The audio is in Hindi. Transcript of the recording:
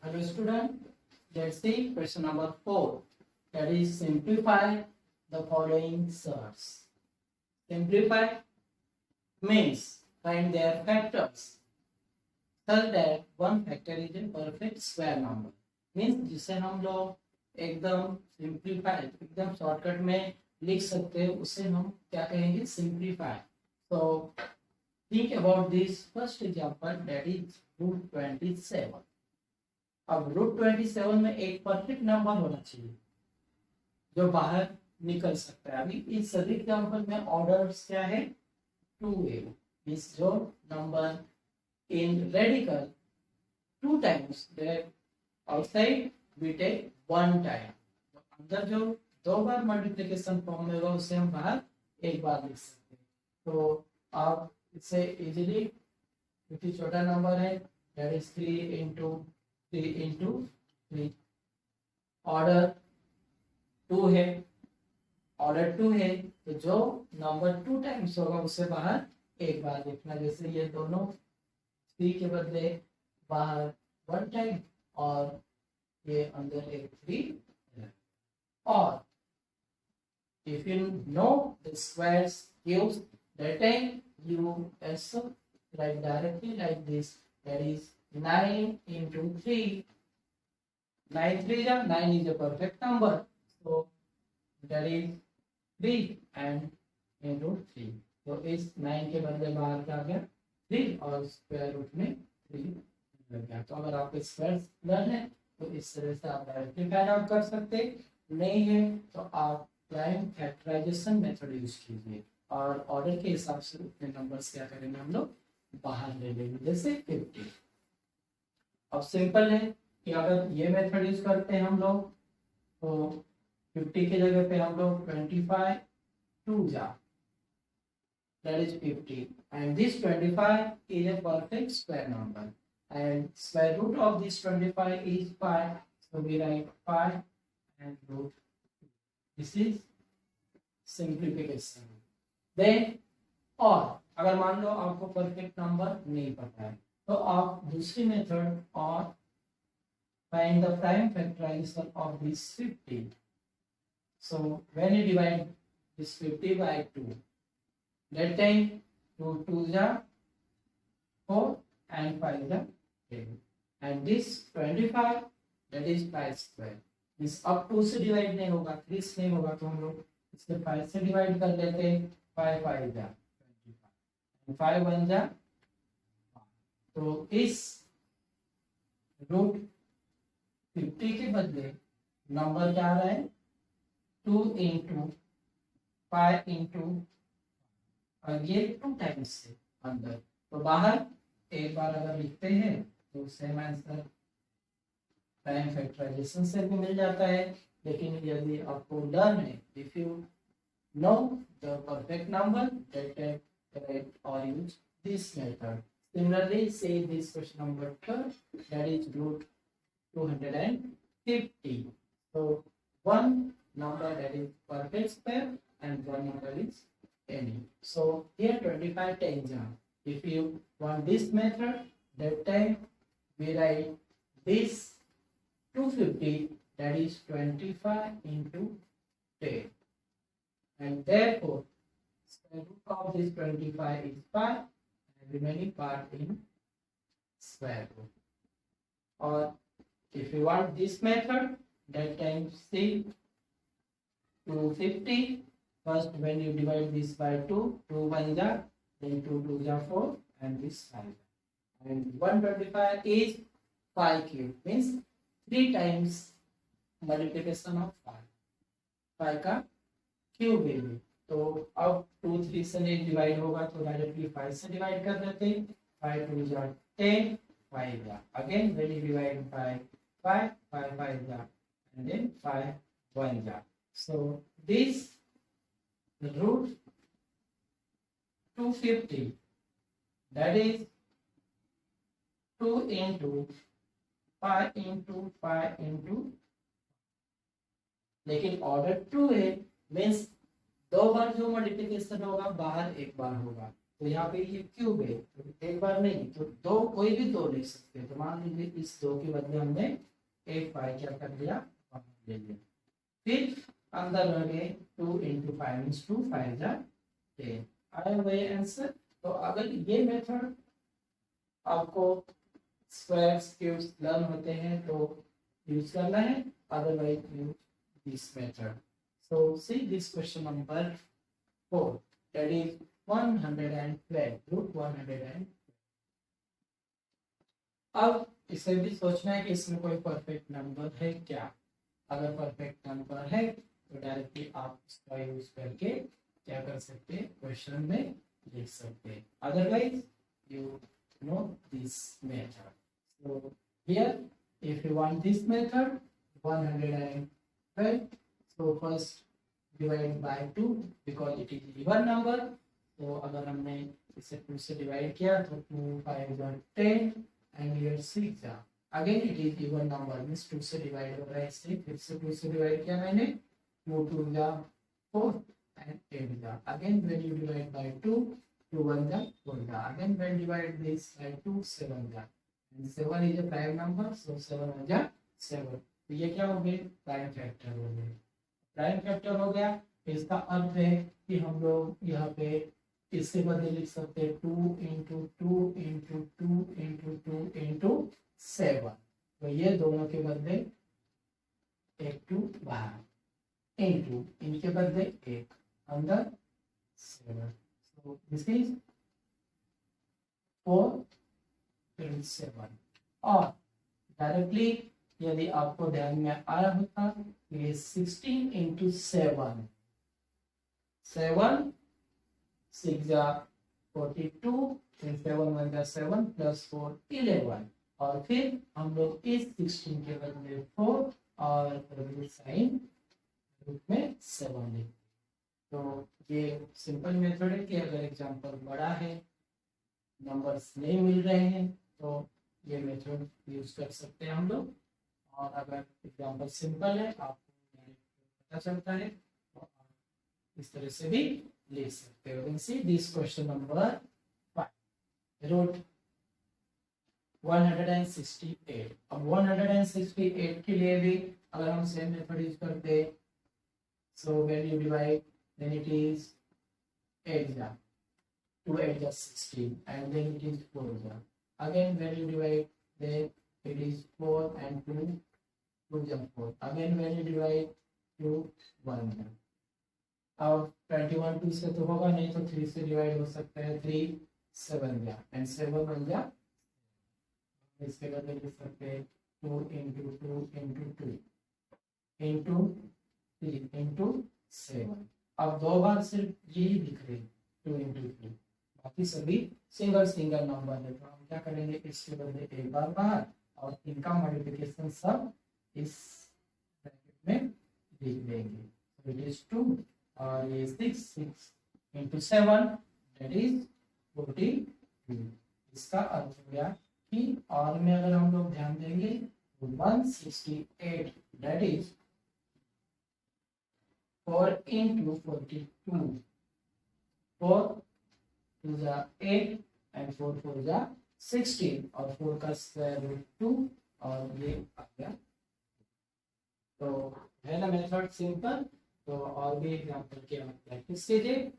Hello student, let's see question number 4. That is simplify the following words. Simplify means find their factors such that one factor is a perfect square number. Means जिसे हम लोग एकदम सिंप्लीफाई एकदम शॉर्टकट में लिख सकते हैं उसे हम क्या कहेंगे simplify. So think about this first example, that is root 27. अब रूट 27 में एक परफेक्ट नंबर होना चाहिए जो बाहर निकल सकता है. अभी इस सभी एग्जांपल में ऑर्डर्स क्या है 2a. इस जो number in radical 2 times that outside we take 1 time. अंदर जो 2 बार मल्टीप्लिकेशन फॉर्म में होगा उसे हम बाहर एक बार लिख सकते हैं. तो आप इससे इजीली क्योंकि छोटा नंबर है दैट इज 3 into 3. ऑर्डर 2 है. ऑर्डर 2 है तो जो नंबर 2 टाइम्स होगा उसे बाहर एक बार लिखना. जैसे ये दोनों 3 के बदले बाहर 1 टाइम और ये अंदर एक 3. और if you know the squares cubes, that time you also write directly like this, that is 9 into 3. 9 3 ja 9 is a perfect number, so that is 3 and into 3. तो इस 9 के बदले बाहर क्या आ गया 3 और स्क्वायर रूट में 3 लग गया. तो अगर आपको स्क्वायर लर्न है तो इस तरह से आप डायरेक्टली फाइंड आउट कर सकते. नहीं है तो आप प्राइम फैक्टराइजेशन मेथड यूज कीजिए और ऑर्डर के हिसाब से उतने नंबर्स क्या करेंगे हम लोग बाहर ले लेंगे. जैसे 50. अब सिंपल है कि अगर ये मेथड यूज करते हैं हम लोग तो 50 की जगह पे हम लोग 25 2 जा that is 50 and this 25 is a perfect square number and square root of this 25 is 5, so we write 5 and root. This is simplification. Then और अगर मान लो आपको परफेक्ट नंबर नहीं पता है तो आप दूसरी मेथड और find the prime factorization of this 50. So when you divide this 50 by 2, that time 2 2 ja 4 and 5 ja 10 and this 25 that is 5 square. इस अब 2 से डिवाइड नहीं होगा 3 से नहीं होगा तो हम लोग इसके 5 से डिवाइड कर लेते हैं. 5 5 जा 25 5 1 जा. तो इस रूट 50 के बदले नंबर क्या आ रहा है 2 into 5 into और ये 2 टाइम्स से अंदर तो बाहर एक बार अगर लिखते हैं तो सेम आंसर प्राइम फैक्टराइजेशन से भी मिल जाता है. लेकिन यदि आपको लर्न है if you know the perfect number that correct और use this method. Similarly, say this question number 12, that is root 250. So one number that is perfect square and one number is any. So here 25 10 ja. If you want this method, that time we write this 250 that is 25 into 10. And therefore square root of this 25 is 5. Remaining part in square root. Or if you want this method, that time see 250 first when you divide this by 2 2 1 ja then 2 2 ja 4 and this 5 and 125 is 5 cube means 3 times multiplication of 5 का क्यूब है. तो अब 2 3 से नहीं डिवाइड होगा तो डायरेक्टली 5 से डिवाइड कर देते हैं. 5 2 जा 10 5 जा again when you divide by 5 5 5 जा and then 5 1 ja. So this root 250 that is 2 into 5 into 5 into लेकिन ऑर्डर 2 है मीन्स 2 बार जो मल्टीप्लिकेशन होगा बाहर एक बार होगा तो यहाँ पे ये क्यूब है, तो एक बार नहीं तो दो, कोई भी दो ले सकते हैं। तो मान लीजिए इस दो के बदले हमने एक पाई क्या कर लिया, ले लिया। फिर अंदर रह गए 2 × 5 मीन्स 2 5 जा 10। आया वही आंसर। तो अगर ये मेथड आपको स्क्वायर्स क्यूब्स लर्न होते हैं तो यूज करना है, otherwise use this method. So see this question number 4, that is 112, root 112। अब इसे भी सोचना है कि इसमें कोई परफेक्ट नंबर है क्या। अगर परफेक्ट नंबर है तो डायरेक्टली आप इसका यूज करके क्या कर सकते हैं, क्वेश्चन में लिख सकते हैं। Otherwise you know this method. So here if you want this method 112, so first divide by 2 because it is even number। तो अगर हमने इसे 2 से डिवाइड किया तो 2 5 10 and here 6 जा। Again it is even number means 2 से डिवाइड हो रहा है, इससे फिर से 2 से डिवाइड किया मैंने, 2 2 जा 4 and 8 जा। Again when you divide by 2, 2 1 जा 4 जा। Again when divide this by 2, 7 जा, and 7 is a prime number, so 7 1 जा 7। तो ये क्या हो गए, प्राइम फैक्टर हो गए। प्राइम फैक्टर हो गया, इसका अर्थ है कि हम लोग यहाँ पे इसके बदले लिख सकते हैं 2 × 2 × 2 × 2 × 7। तो ये दोनों के बदले एक 2 बाहर, इनटू इनके बदले एक अंदर 7। so this is 4 × 7। और डायरेक्टली यदि आपको ध्यान में आया होता ये 16 × 7, 7 6 जा 42, फिर 7 1 जा 7 प्लस 4 11। और फिर हम लोग इस 16 के बदले 4 और साइन रूट में 7 लिखते। तो ये सिंपल मेथड है कि अगर एग्जांपल बड़ा है, नंबर्स नहीं मिल रहे हैं, तो ये मेथड यूज कर सकते हैं हम लोग। और अगर एग्जांपल सिंपल है, आपको पता चलता है, तो आप इस तरह से भी ले सकते हो। See this question number 5, root 168। अब 168 के लिए भी अगर हम सेम मेथड यूज करते, so when you divide then it is 8 जा 2 8 जा 16 and then it is 4 जा। Again when you divide then it is 4 and 2 2 जा 4। Again when you divide 2 1 जा। अब 21 2 से तो होगा नहीं, तो 3 से डिवाइड हो सकता है, 3 7 जा and 7 1 जा। इसके बाद लिख सकते हैं 2 × 2 × 2 × 3 × 7। अब दो बार सिर्फ यही दिख रही 2 × 3, बाकी सभी सिंगल सिंगल नंबर है। तो हम क्या करेंगे, इसके बदले एक बार बाहर और इनका मल्टीप्लिकेशन सब इस ब्रैकेट में लिख देंगे। तो इट इज 2 और ये 6 × 7 दैट इज 42। इसका अर्थ हो गया कि और में अगर हम लोग ध्यान देंगे तो 168 दैट इज 4 × 42, 4 2 जा 8 and 4 4 जा 16 और 4 का स्क्वायर रूट 2 और ये आ गया। तो है ना मेथड सिंपल। तो और भी एग्जांपल के हम प्रैक्टिस कीजिए।